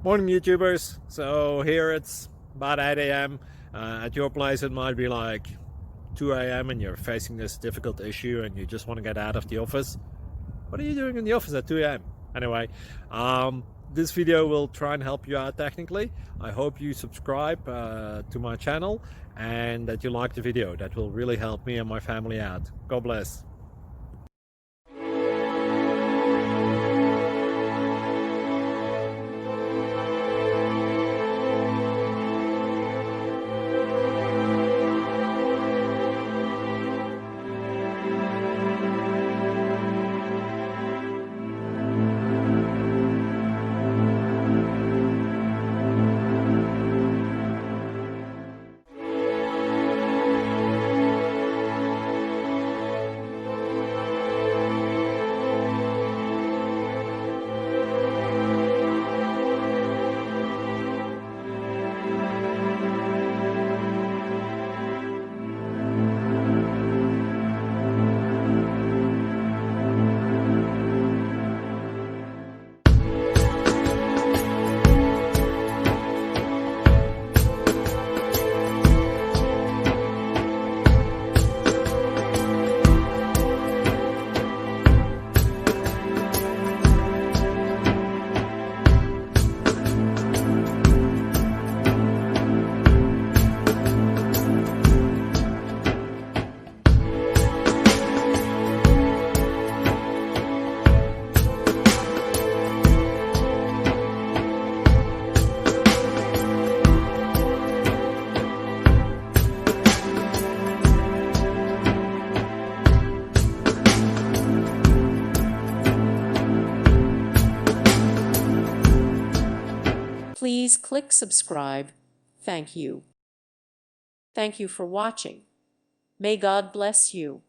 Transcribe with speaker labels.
Speaker 1: Morning, YouTubers. So here it's about 8 a.m. At your place, it might be like 2 a.m. and you're facing this difficult issue and you just want to get out of the office. What are you doing in the office at 2 a.m.? Anyway, this video will try and help you out technically. I hope you subscribe to my channel and that you like the video. That will really help me and my family out. God bless.
Speaker 2: Please click subscribe. Thank you. Thank you for watching. May God bless you.